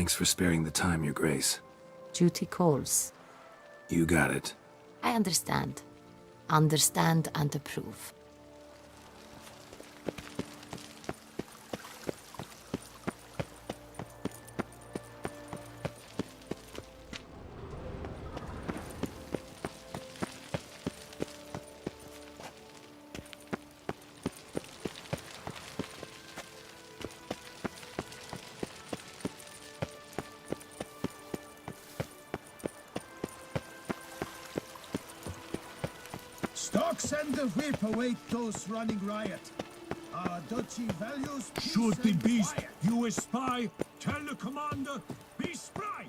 Thanks for sparing the time, Your Grace. Duty calls. You got it. I understand. Understand and approve. Stocks and the whip await those running riot. Our duchy values peace Shoot the and beast, quiet. you a spy! Tell the commander, be spry!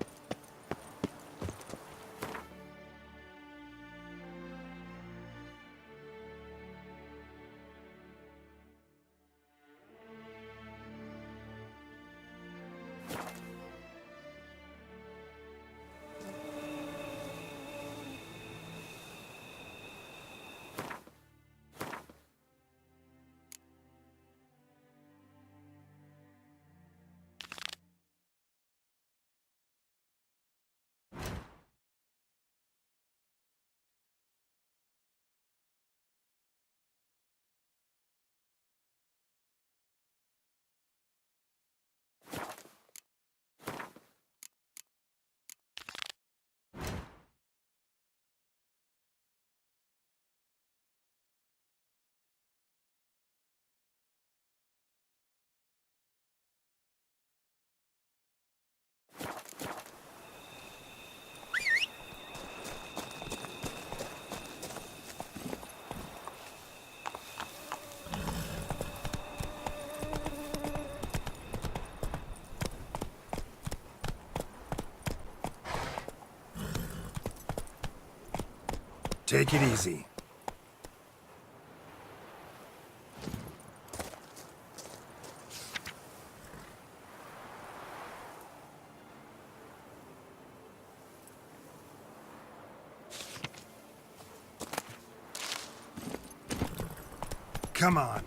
Take it easy. Come on.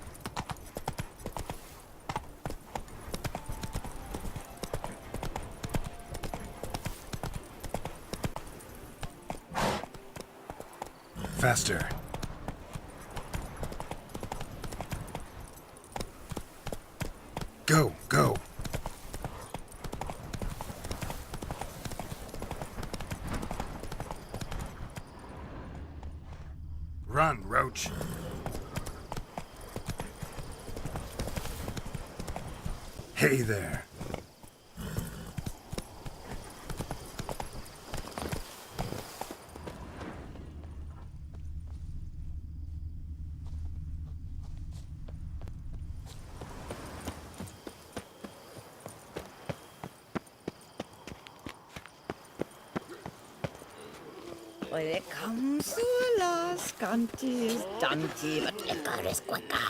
Faster. Go, go. Run, Roach. Hey there. Welcome to Las Cantis, Dante, wat lekker is kwakker.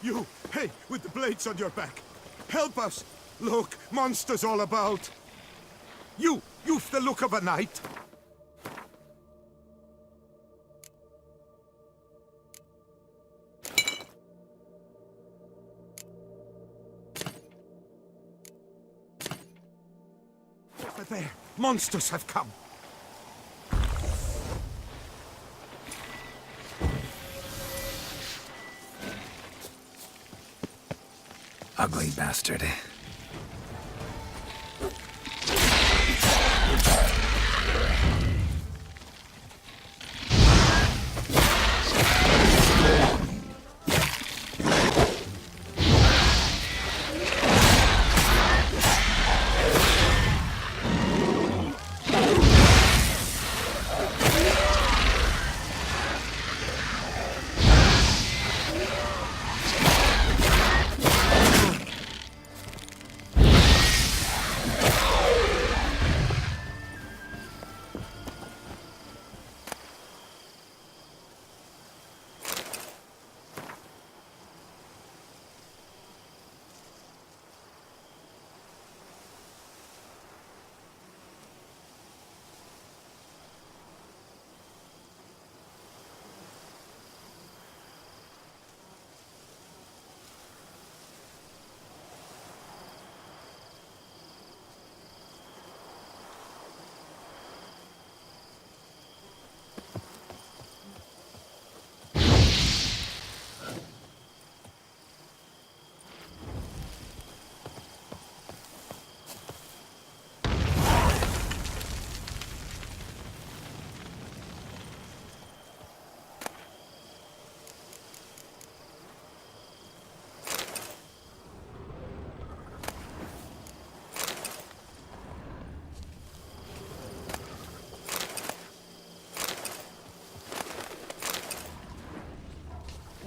You, hey, with the blades on your back. Help us! Look, monsters all about. You've the look of a knight. Over there, monsters have come. Ugly bastard.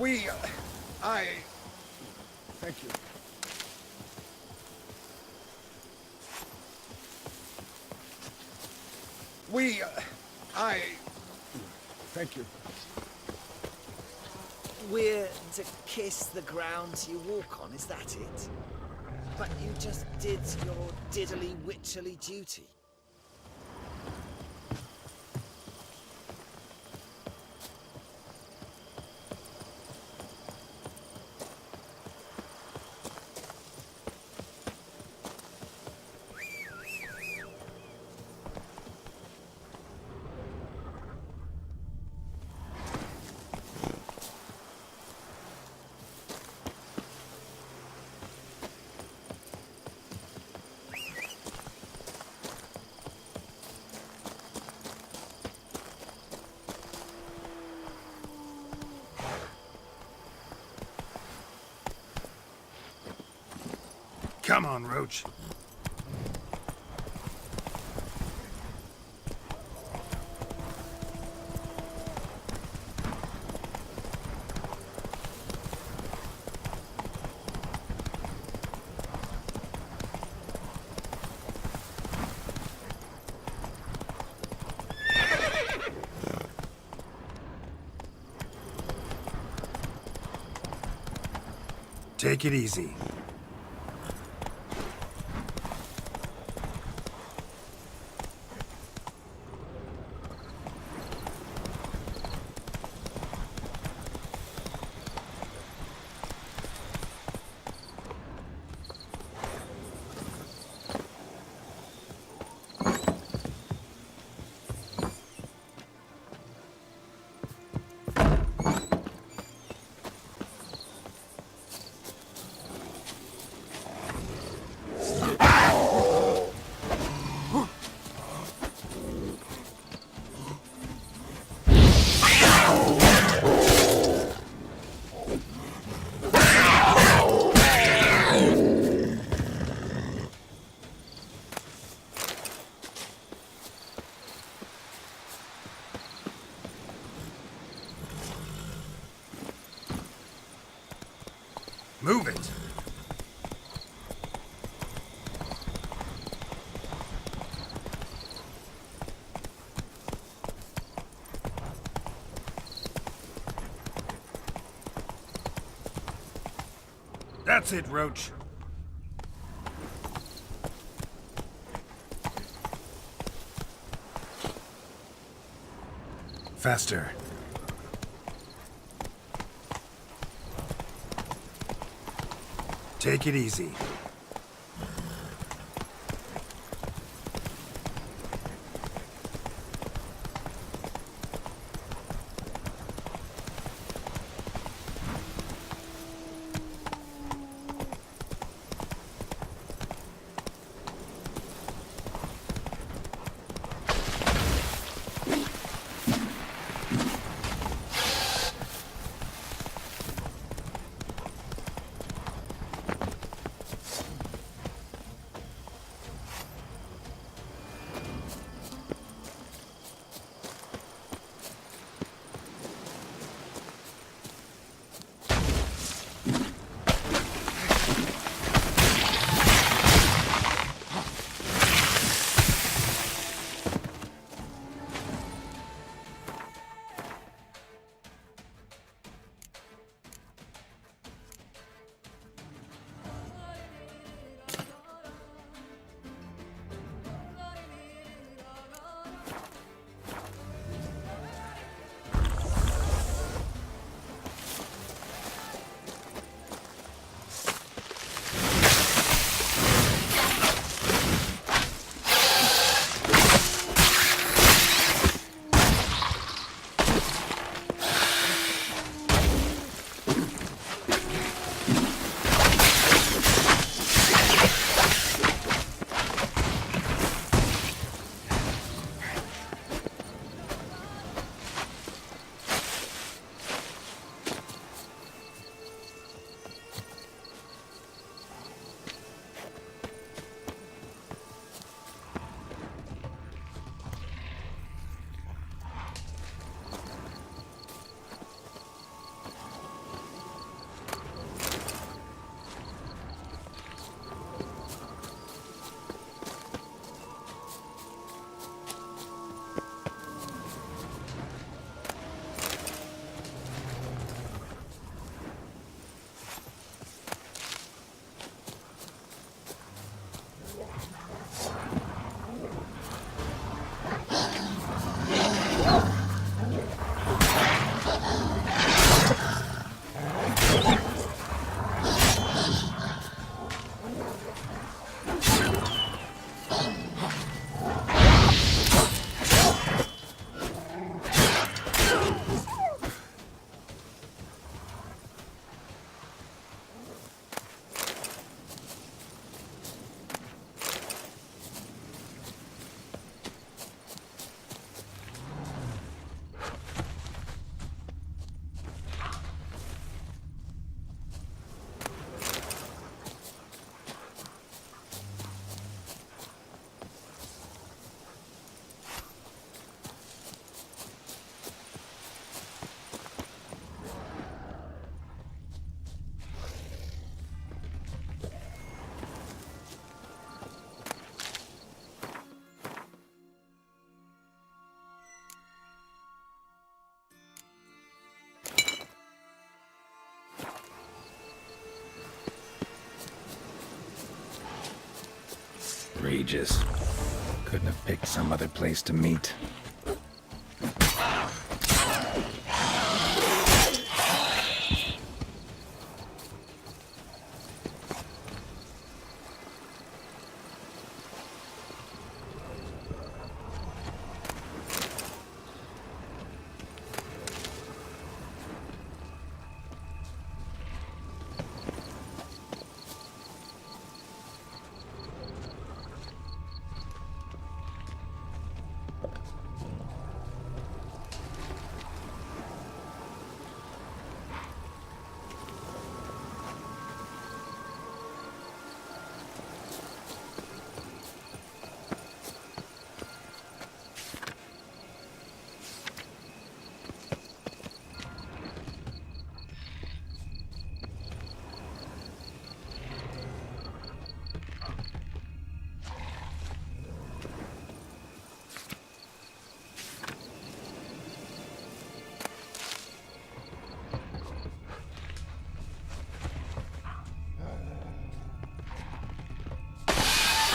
Thank you. Thank you. We're to kiss the ground you walk on, is that it? But you just did your diddly witcherly duty. Come on, Roach. Take it easy. Move it! That's it, Roach. Faster. Take it easy. Regis. Couldn't have picked some other place to meet.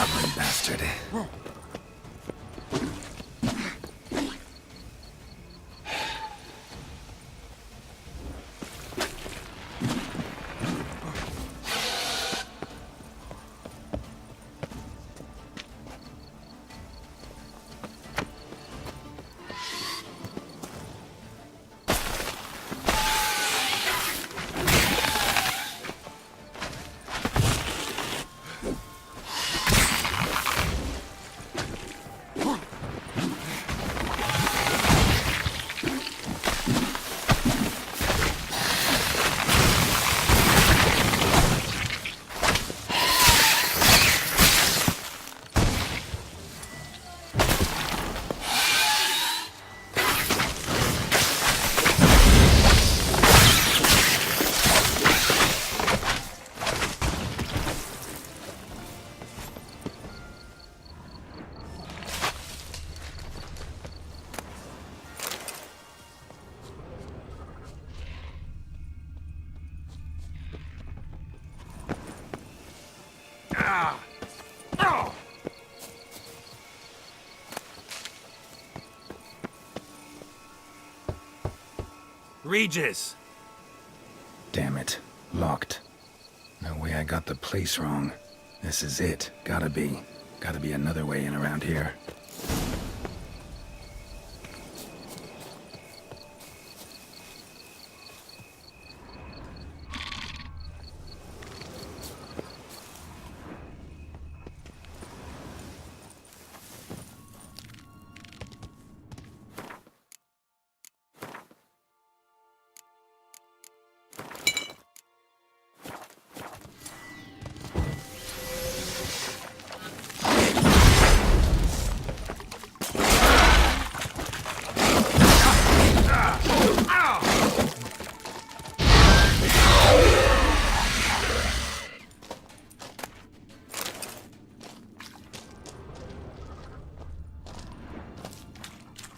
Ugly bastard. Regis! Damn it. Locked. No way I got the place wrong. This is it. Gotta be. Gotta be another way in around here.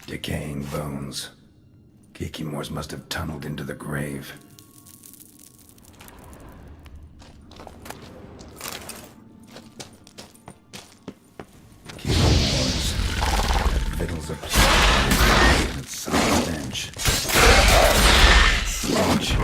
Decaying bones. Kikimores must have tunneled into the grave. Kikimores. That victuals of and its solid stench. Stench.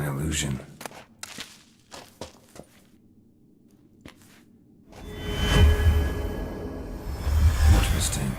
illusion. Interesting.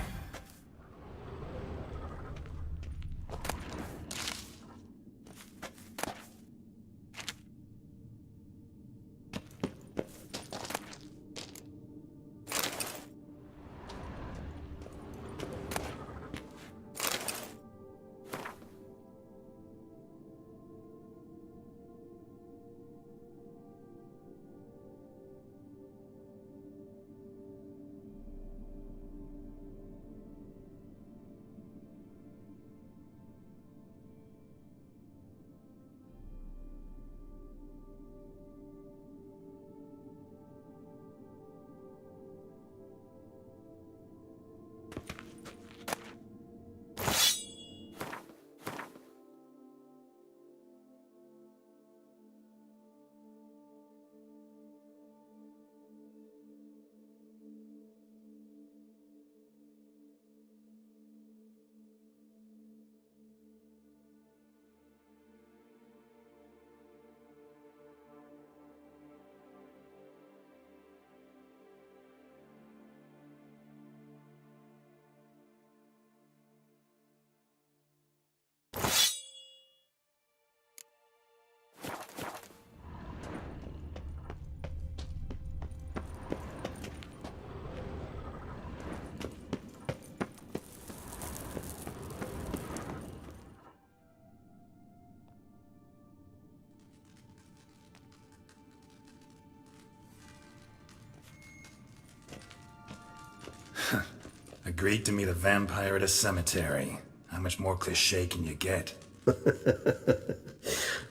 Agreed to meet a vampire at a cemetery. How much more cliché can you get?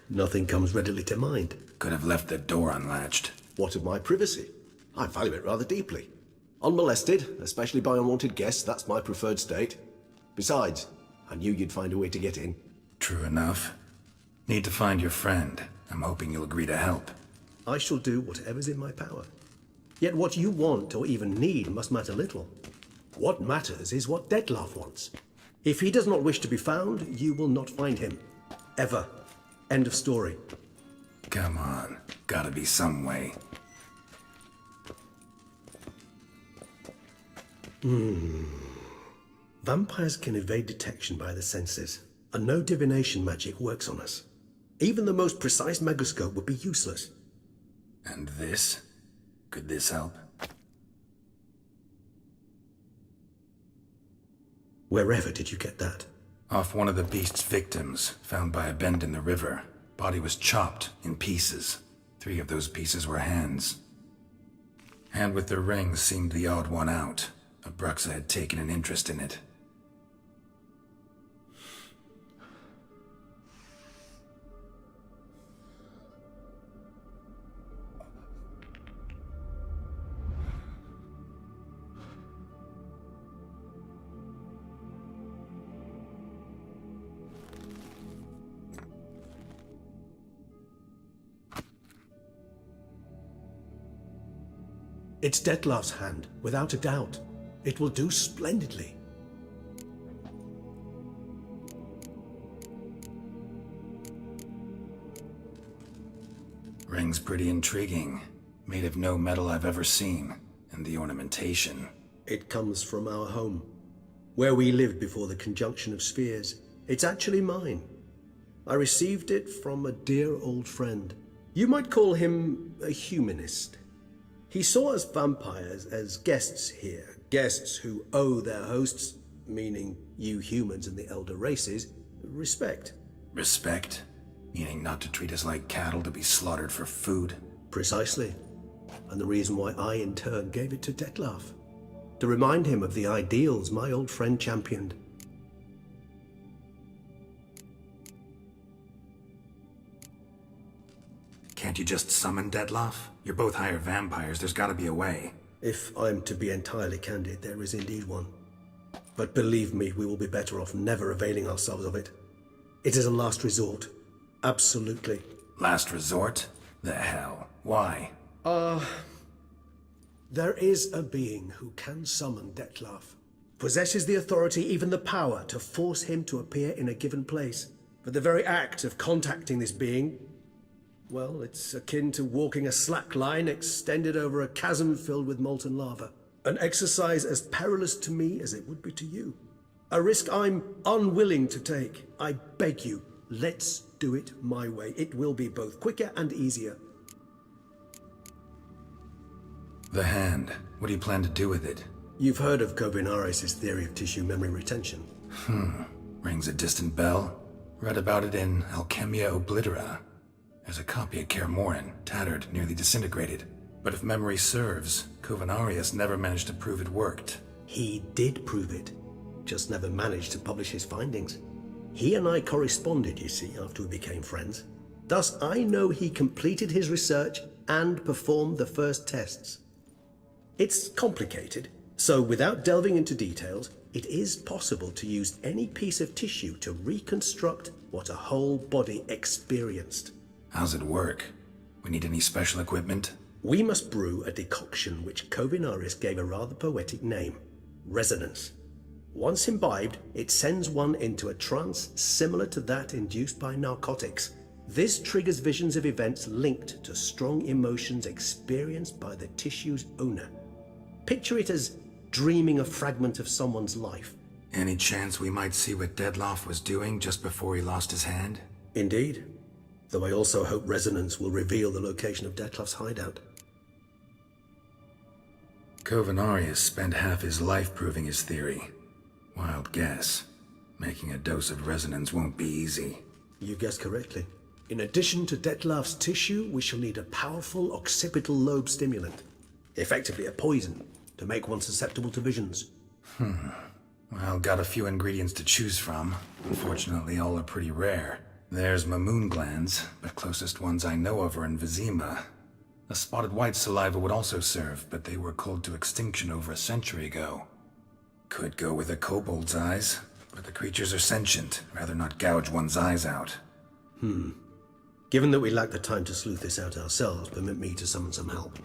Nothing comes readily to mind. Could have left the door unlatched. What of my privacy? I value it rather deeply. Unmolested, especially by unwanted guests, that's my preferred state. Besides, I knew you'd find a way to get in. True enough. Need to find your friend. I'm hoping you'll agree to help. I shall do whatever's in my power. Yet what you want or even need must matter little. What matters is what Dettlaff wants. If he does not wish to be found, you will not find him. Ever. End of story. Come on. Gotta be some way. Vampires can evade detection by the senses, and no divination magic works on us. Even the most precise megascope would be useless. And this? Could this help? Wherever did you get that? Off one of the beast's victims, found by a bend in the river. Body was chopped in pieces. 3 of those pieces were hands. Hand with the ring seemed the odd one out. Abruxa had taken an interest in it. It's Dettlaff's hand, without a doubt. It will do splendidly. Ring's pretty intriguing. Made of no metal I've ever seen. And the ornamentation. It comes from our home, where we lived before the conjunction of spheres. It's actually mine. I received it from a dear old friend. You might call him a humanist. He saw us vampires as guests here, guests who owe their hosts, meaning you humans and the elder races, respect. Respect? Meaning not to treat us like cattle to be slaughtered for food? Precisely. And the reason why I in turn gave it to Dettlaff. To remind him of the ideals my old friend championed. Can't you just summon Dettlaff? You're both higher vampires, there's gotta be a way. If I'm to be entirely candid, there is indeed one. But believe me, we will be better off never availing ourselves of it. It is a last resort. Absolutely. Last resort? The hell? Why? There is a being who can summon Dettlaff. Possesses the authority, even the power, to force him to appear in a given place. But the very act of contacting this being Well, it's akin to walking a slack line extended over a chasm filled with molten lava. An exercise as perilous to me as it would be to you. A risk I'm unwilling to take. I beg you, let's do it my way. It will be both quicker and easier. The hand. What do you plan to do with it? You've heard of Kovinaris' theory of tissue memory retention. Rings a distant bell. Read about it in Alchemia Oblitera. There's a copy of Kaer Morhen, tattered, nearly disintegrated. But if memory serves, Kovinaris never managed to prove it worked. He did prove it, just never managed to publish his findings. He and I corresponded, you see, after we became friends. Thus, I know he completed his research and performed the first tests. It's complicated, so without delving into details, it is possible to use any piece of tissue to reconstruct what a whole body experienced. How's it work? We need any special equipment? We must brew a decoction which Kovinaris gave a rather poetic name, resonance. Once imbibed, it sends one into a trance similar to that induced by narcotics. This triggers visions of events linked to strong emotions experienced by the tissue's owner. Picture it as dreaming a fragment of someone's life. Any chance we might see what Dettlaff was doing just before he lost his hand? Indeed. Though I also hope resonance will reveal the location of Dettlaff's hideout. Kovinaris spent half his life proving his theory. Wild guess. Making a dose of resonance won't be easy. You guessed correctly. In addition to Dettlaff's tissue, we shall need a powerful occipital lobe stimulant. Effectively a poison, to make one susceptible to visions. Well, got a few ingredients to choose from. Unfortunately, all are pretty rare. There's Mamoon glands, but closest ones I know of are in Vizima. A spotted white saliva would also serve, but they were culled to extinction over a century ago. Could go with a kobold's eyes, but the creatures are sentient. Rather not gouge one's eyes out. Given that we lack the time to sleuth this out ourselves, permit me to summon some help.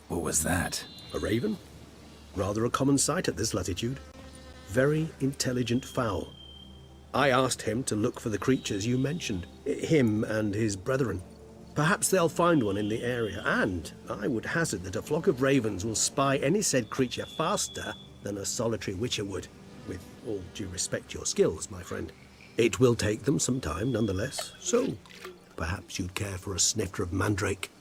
What was that? A raven? Rather a common sight at this latitude. Very intelligent fowl. I asked him to look for the creatures you mentioned, him and his brethren. Perhaps they'll find one in the area, and I would hazard that a flock of ravens will spy any said creature faster than a solitary witcher would. With all due respect to your skills, my friend. It will take them some time, nonetheless, so perhaps you'd care for a snifter of mandrake.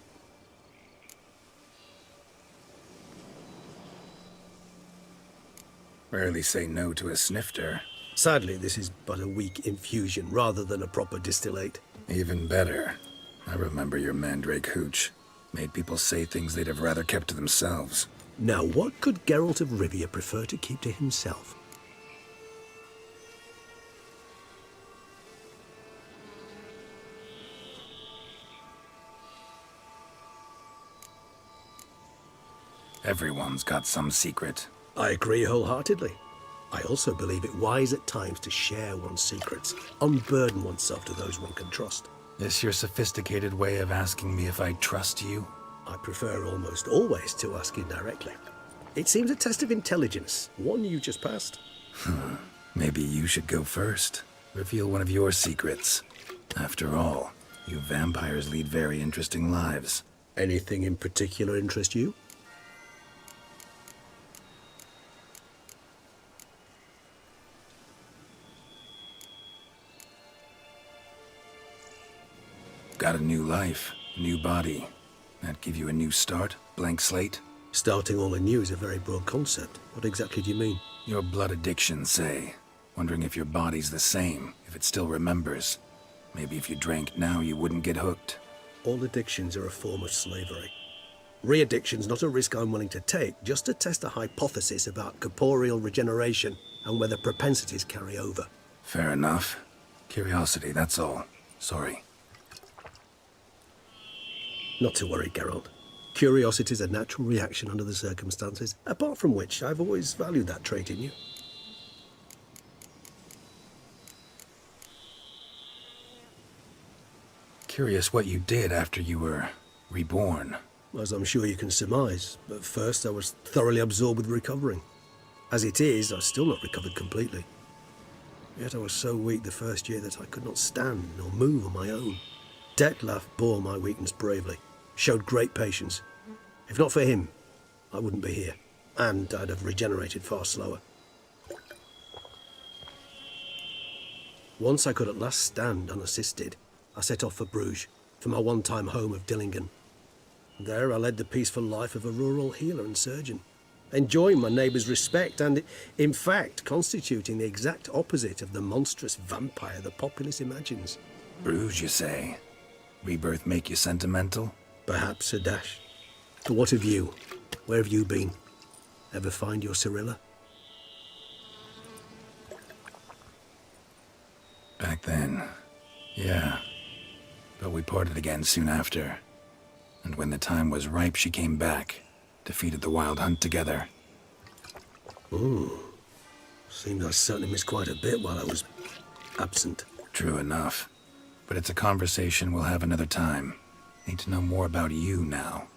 Rarely say no to a snifter. Sadly, this is but a weak infusion rather than a proper distillate. Even better. I remember your mandrake hooch. Made people say things they'd have rather kept to themselves. Now, what could Geralt of Rivia prefer to keep to himself? Everyone's got some secret. I agree wholeheartedly. I also believe it wise at times to share one's secrets, unburden oneself to those one can trust. This your sophisticated way of asking me if I trust you? I prefer almost always to ask indirectly. It seems a test of intelligence, one you just passed. Maybe you should go first. Reveal one of your secrets. After all, you vampires lead very interesting lives. Anything in particular interest you? Got a new life, new body. That give you a new start? Blank slate? Starting all anew is a very broad concept. What exactly do you mean? Your blood addiction, say. Wondering if your body's the same, if it still remembers. Maybe if you drank now, you wouldn't get hooked. all addictions are a form of slavery. Re-addiction's not a risk I'm willing to take, just to test a hypothesis about corporeal regeneration and whether propensities carry over. Fair enough. Curiosity, that's all. Sorry. Not to worry, Geralt. Curiosity's a natural reaction under the circumstances, apart from which I've always valued that trait in you. Curious what you did after you were reborn. As I'm sure you can surmise, but first I was thoroughly absorbed with recovering. As it is, I've still not recovered completely. Yet I was so weak the first year that I could not stand nor move on my own. Detlef bore my weakness bravely, showed great patience. If not for him, I wouldn't be here, and I'd have regenerated far slower. Once I could at last stand unassisted, I set off for Bruges, for my one-time home of Dillingen. There I led the peaceful life of a rural healer and surgeon, enjoying my neighbours' respect and, in fact, constituting the exact opposite of the monstrous vampire the populace imagines. Bruges, you say? Rebirth make you sentimental? Perhaps a dash. But what of you? Where have you been? Ever find your Cirilla? Back then, yeah. But we parted again soon after. And when the time was ripe, she came back, defeated the Wild Hunt together. Seems I certainly missed quite a bit while I was absent. True enough. But it's a conversation we'll have another time. Need to know more about you now.